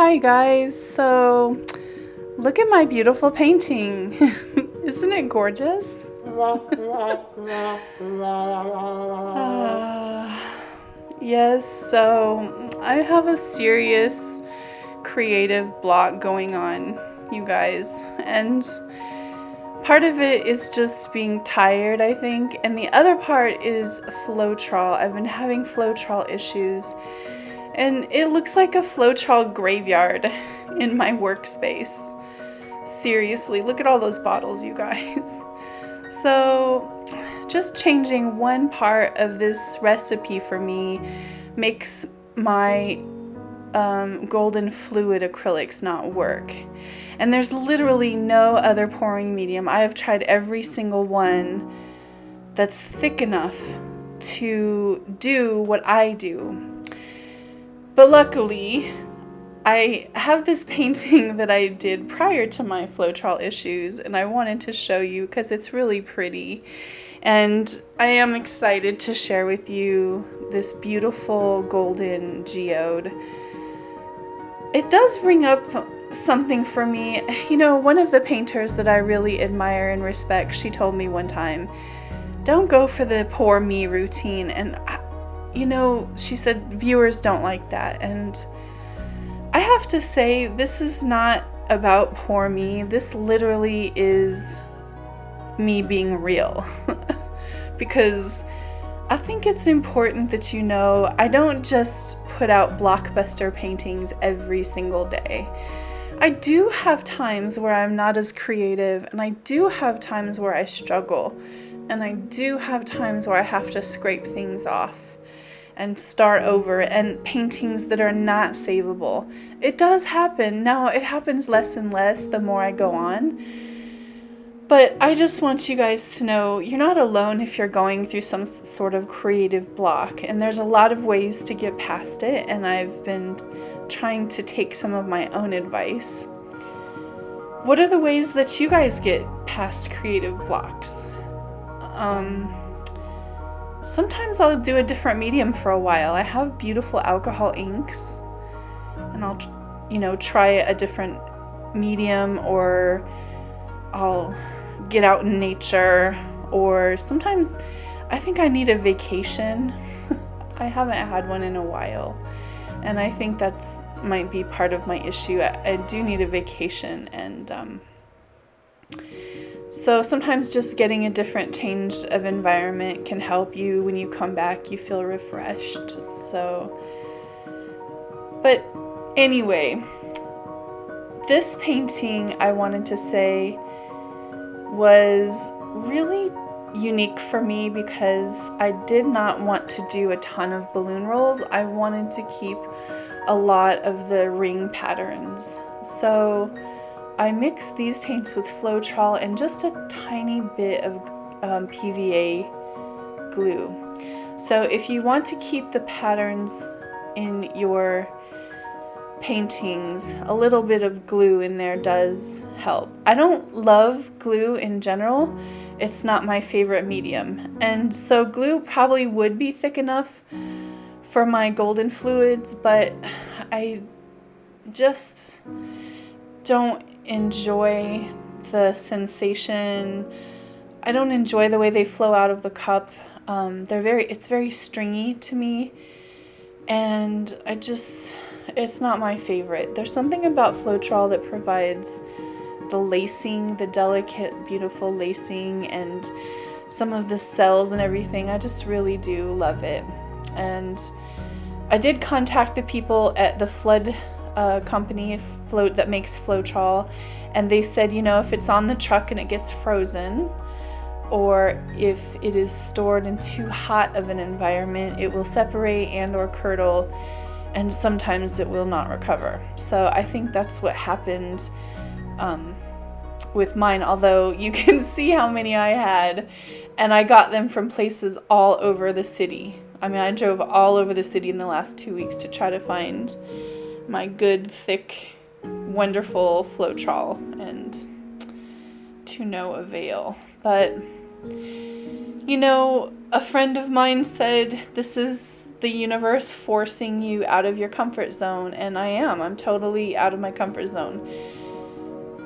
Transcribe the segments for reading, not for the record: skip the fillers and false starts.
Hi guys, so look at my beautiful painting. Isn't it gorgeous? Yes, so I have a serious creative block going on, you guys, and part of it is just being tired, I think, and the other part is floetrol. I've been having floetrol issues, and it looks like a floetrol graveyard in my workspace. Seriously, look at all those bottles, you guys. So just changing one part of this recipe for me makes my golden fluid acrylics not work. And there's literally no other pouring medium. I have tried every single one that's thick enough to do what I do. But luckily, I have this painting that I did prior to my floetrol issues, and I wanted to show you because it's really pretty. And I am excited to share with you this beautiful golden geode. It does bring up something for me. You know, one of the painters that I really admire and respect, she told me one time, don't go for the poor me routine. And, you know, she said viewers don't like that. And I have to say, this is not about poor me. This literally is me being real. Because I think it's important that you know I don't just put out blockbuster paintings every single day. I do have times where I'm not as creative, and I do have times where I struggle, and I do have times where I have to scrape things off and start over, and paintings that are not savable. It does happen. Now, it happens less and less the more I go on. But I just want you guys to know you're not alone if you're going through some sort of creative block. And there's a lot of ways to get past it. And I've been trying to take some of my own advice. What are the ways that you guys get past creative blocks? Sometimes I'll do a different medium for a while. I have beautiful alcohol inks. And I'll, try a different medium, or I'll get out in nature, or sometimes I think I need a vacation. I haven't had one in a while, and I think that's might be part of my issue. I do need a vacation, and so sometimes just getting a different change of environment can help you. When you come back, you feel refreshed. So, but anyway, this painting, I wanted to say, was really unique for me because I did not want to do a ton of balloon rolls. I wanted to keep a lot of the ring patterns. So I mixed these paints with floetrol and just a tiny bit of PVA glue. So if you want to keep the patterns in your paintings, a little bit of glue in there does help. I don't love glue in general. It's not my favorite medium. And so glue probably would be thick enough for my golden fluids, but I just don't enjoy the sensation. I don't enjoy the way they flow out of the cup. It's very stringy to me, and it's not my favorite. There's something about floetrol that provides the lacing, the delicate, beautiful lacing, and some of the cells and everything. I just really do love it. And I did contact the people at the flood company that makes floetrol, and they said, if it's on the truck and it gets frozen, or if it is stored in too hot of an environment, it will separate and or curdle, and sometimes it will not recover. So I think that's what happened with mine, although you can see how many I had, and I got them from places all over the city. I mean, I drove all over the city in the last 2 weeks to try to find my good, thick, wonderful floetrol, and to no avail. But You know, a friend of mine said this is the universe forcing you out of your comfort zone, and I am. I'm totally out of my comfort zone.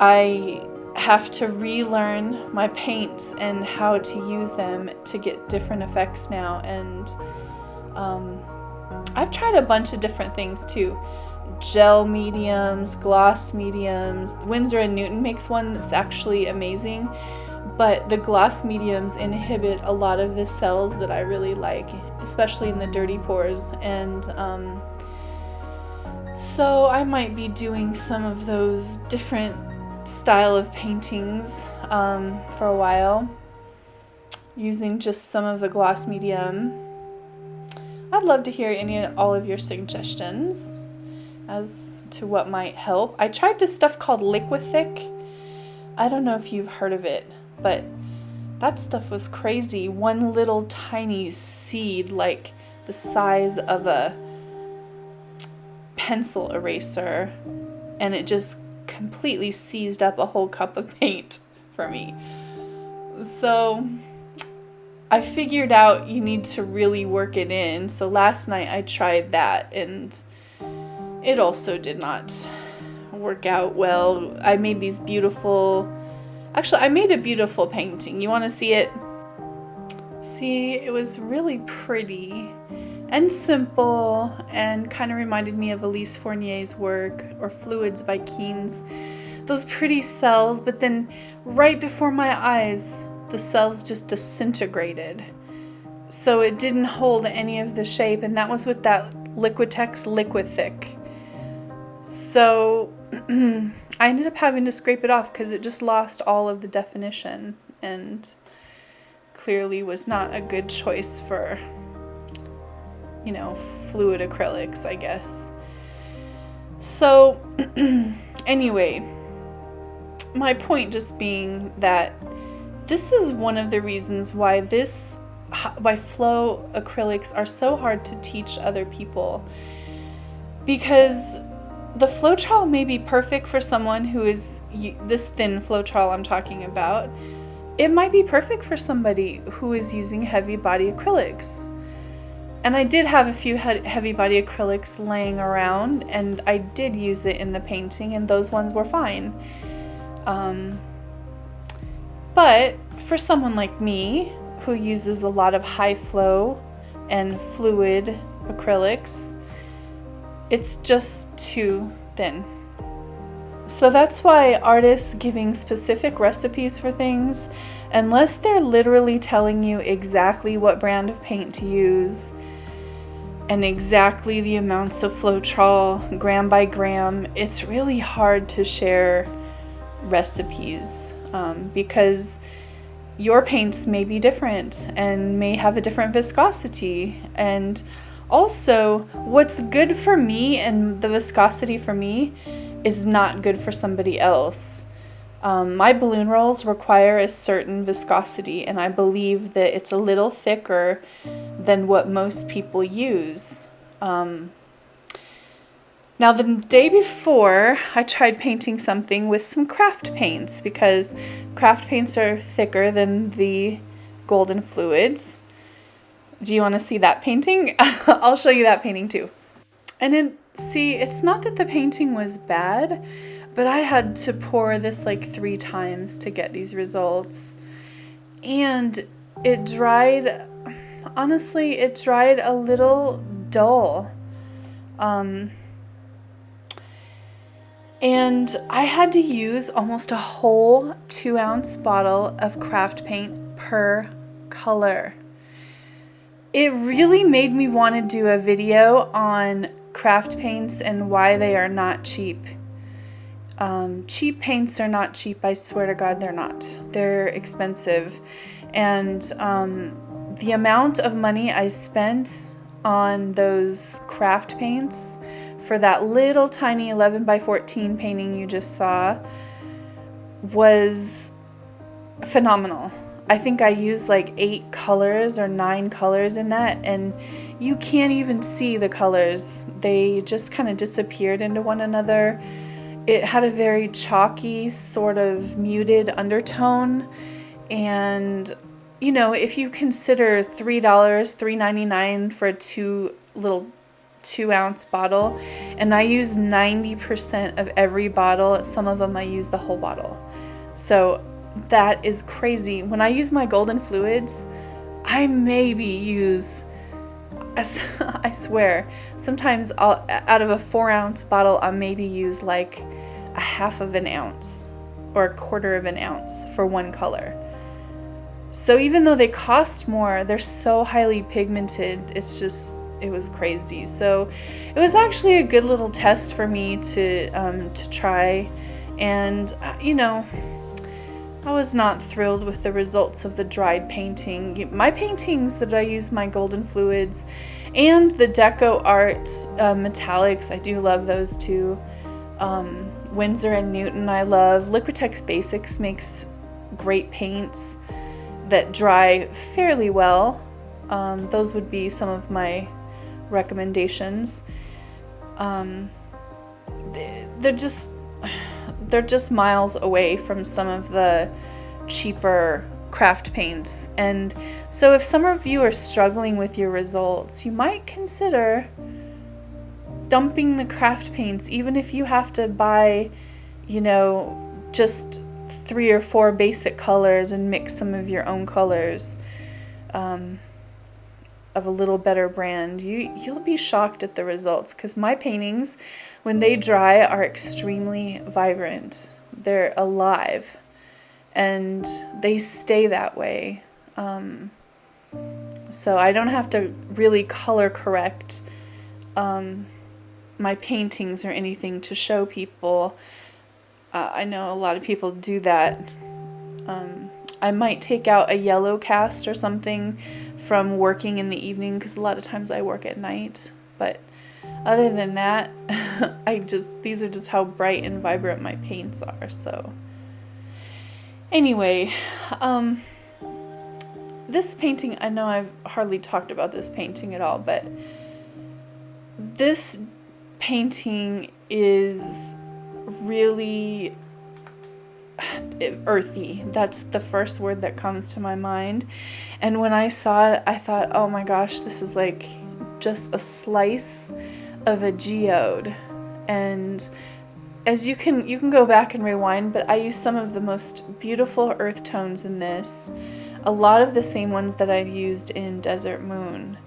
I have to relearn my paints and how to use them to get different effects now, and I've tried a bunch of different things too. Gel mediums, gloss mediums. Winsor & Newton makes one that's actually amazing, but the gloss mediums inhibit a lot of the cells that I really like, especially in the dirty pores, and so I might be doing some of those different style of paintings for a while, using just some of the gloss medium. I'd love to hear any and all of your suggestions as to what might help. I tried this stuff called Liquithick. I don't know if you've heard of it, but that stuff was crazy. One little tiny seed, like the size of a pencil eraser, and it just completely seized up a whole cup of paint for me. So I figured out you need to really work it in. So last night I tried that, and it also did not work out well. I made these beautiful, actually I made a beautiful painting. You want to see it? See, it was really pretty and simple, and kind of reminded me of Elise Fournier's work, or Fluids by Keynes. Those pretty cells, but then right before my eyes, the cells just disintegrated. So it didn't hold any of the shape, and that was with that Liquitex Liquithick. So I ended up having to scrape it off because it just lost all of the definition, and clearly was not a good choice for, you know, fluid acrylics, I guess. So anyway, my point just being that this is one of the reasons why flow acrylics are so hard to teach other people, because the floetrol may be perfect for someone who is this thin floetrol I'm talking about. It might be perfect for somebody who is using heavy body acrylics. And I did have a few heavy body acrylics laying around, and I did use it in the painting, and those ones were fine. But for someone like me, who uses a lot of high flow and fluid acrylics, it's just too thin. So that's why artists giving specific recipes for things, unless they're literally telling you exactly what brand of paint to use and exactly the amounts of floetrol, gram by gram, it's really hard to share recipes, because your paints may be different and may have a different viscosity. And also, what's good for me and the viscosity for me is not good for somebody else. My balloon rolls require a certain viscosity, and I believe that it's a little thicker than what most people use. Now, the day before, I tried painting something with some craft paints, because craft paints are thicker than the golden fluids. Do you want to see that painting? I'll show you that painting too. And then, see, it's not that the painting was bad, but I had to pour this like 3 times to get these results. And it dried, honestly, it dried a little dull. And I had to use almost a whole 2-ounce bottle of craft paint per color. It really made me want to do a video on craft paints and why they are not cheap. Cheap paints are not cheap, I swear to God they're not. They're expensive. And the amount of money I spent on those craft paints for that little tiny 11 by 14 painting you just saw was phenomenal. I think I used like 8 colors or 9 colors in that, and you can't even see the colors. They just kind of disappeared into one another. It had a very chalky, sort of muted undertone, and you know, if you consider $3, $3.99 for a 2-ounce bottle, and I use 90% of every bottle. Some of them I use the whole bottle. So that is crazy. When I use my golden fluids, I maybe use, I swear, sometimes out of a 4-ounce bottle, I'll maybe use like a half of an ounce or a quarter of an ounce for one color. So even though they cost more, they're so highly pigmented. It was crazy. So it was actually a good little test for me to try. And, you know, I was not thrilled with the results of the dried painting. My paintings that I use my golden fluids and the Decoart metallics, I do love those too. Winsor & Newton I love. Liquitex Basics makes great paints that dry fairly well. Those would be some of my recommendations. They're just miles away from some of the cheaper craft paints. And so if some of you are struggling with your results, you might consider dumping the craft paints, even if you have to buy, you know, just 3 or 4 basic colors and mix some of your own colors of a little better brand. You'll be shocked at the results, because my paintings, when they dry, are extremely vibrant. They're alive and they stay that way. So I don't have to really color correct my paintings or anything to show people. I know a lot of people do that. I might take out a yellow cast or something from working in the evening, because a lot of times I work at night. But other than that, these are just how bright and vibrant my paints are. So anyway, this painting, I know I've hardly talked about this painting at all, but this painting is really earthy. That's the first word that comes to my mind. And when I saw it, I thought, oh my gosh, this is like just a slice of a geode. And as you can go back and rewind, but I used some of the most beautiful earth tones in this. A lot of the same ones that I'd used in Desert Moon.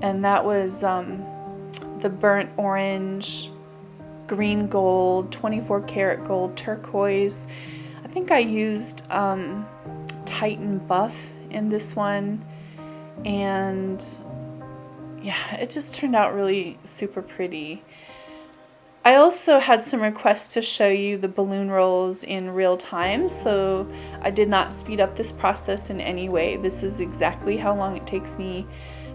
And that was the burnt orange, green gold, 24 karat gold, turquoise. I think I used Titan buff in this one. And yeah, it just turned out really super pretty. I also had some requests to show you the balloon rolls in real time, so I did not speed up this process in any way. This is exactly how long it takes me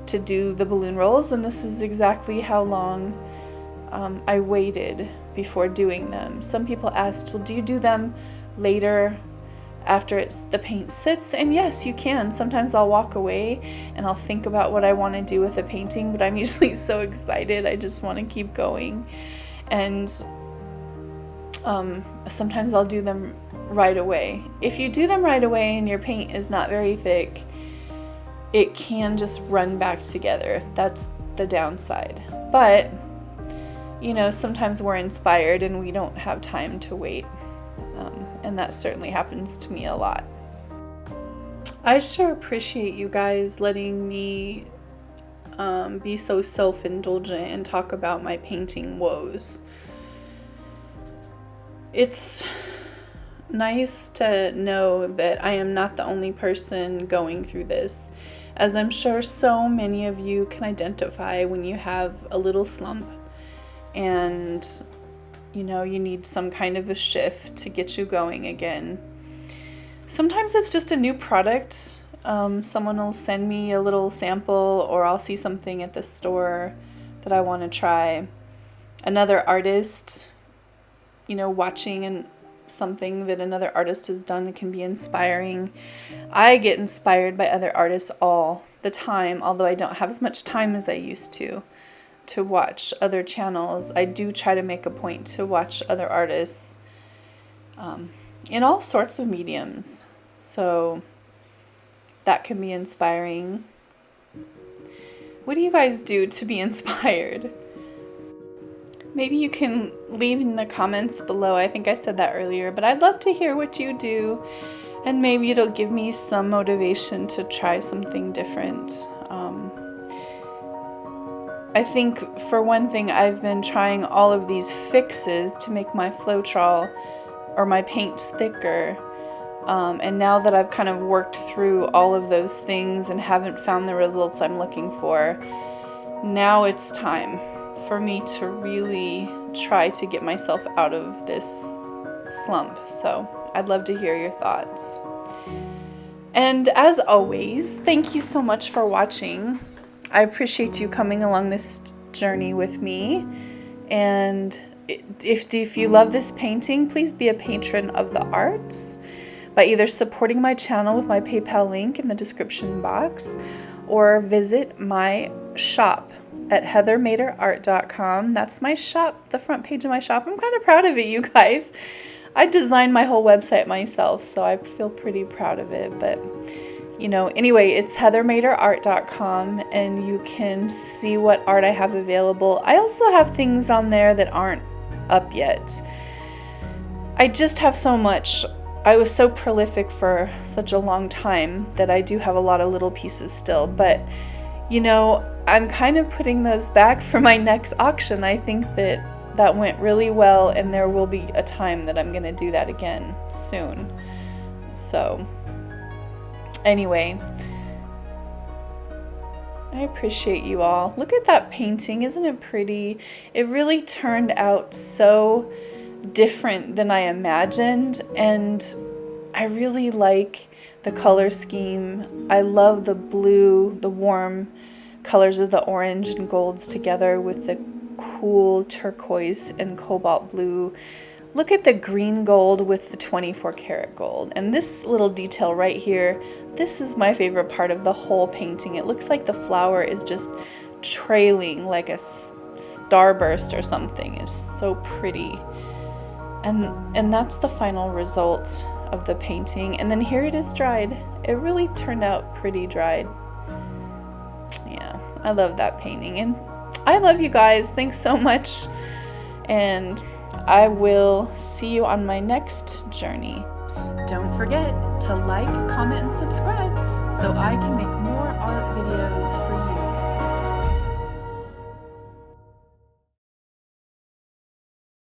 to do the balloon rolls, and this is exactly how long I waited before doing them. Some people asked, well, do you do them later after the paint sits? And yes, you can. Sometimes I'll walk away and I'll think about what I want to do with a painting, but I'm usually so excited I just want to keep going. And sometimes I'll do them right away. If you do them right away and your paint is not very thick, it can just run back together. That's the downside. But you know, sometimes we're inspired and we don't have time to wait. And that certainly happens to me a lot. I sure appreciate you guys letting me be so self-indulgent and talk about my painting woes. It's nice to know that I am not the only person going through this, as I'm sure so many of you can identify when you have a little slump and you know you need some kind of a shift to get you going again. Sometimes it's just a new product. Someone will send me a little sample, or I'll see something at the store that I want to try. Another artist, you know, watching something that another artist has done can be inspiring. I get inspired by other artists all the time, although I don't have as much time as I used to watch other channels. I do try to make a point to watch other artists in all sorts of mediums. So that can be inspiring. What do you guys do to be inspired? Maybe you can leave in the comments below. I think I said that earlier, but I'd love to hear what you do, and maybe it'll give me some motivation to try something different. I think for one thing, I've been trying all of these fixes to make my floetrol or my paints thicker. And now that I've kind of worked through all of those things and haven't found the results I'm looking for, now it's time for me to really try to get myself out of this slump. So I'd love to hear your thoughts. And as always, thank you so much for watching. I appreciate you coming along this journey with me. And if you love this painting, please be a patron of the arts by either supporting my channel with my PayPal link in the description box, or visit my shop at heathermaderart.com. That's my shop, the front page of my shop. I'm kind of proud of it, you guys. I designed my whole website myself, so I feel pretty proud of it. But you know, anyway, it's heathermaderart.com, and you can see what art I have available. I also have things on there that aren't up yet. I just have so much. I was so prolific for such a long time that I do have a lot of little pieces still, but you know, I'm kind of putting those back for my next auction. I think that went really well, and there will be a time that I'm going to do that again soon. So anyway, I appreciate you all. Look at that painting. Isn't it pretty? It really turned out so different than I imagined, and I really like the color scheme. I love the blue, the warm colors of the orange and golds together with the cool turquoise and cobalt blue. Look at the green gold with the 24 karat gold. And this little detail right here, this is my favorite part of the whole painting. It looks like the flower is just trailing like a starburst or something. It's so pretty. And that's the final result of the painting. And then here it is dried. It really turned out pretty dried. Yeah, I love that painting. And I love you guys. Thanks so much. And I will see you on my next journey. Don't forget to like, comment, and subscribe so I can make more art videos for you.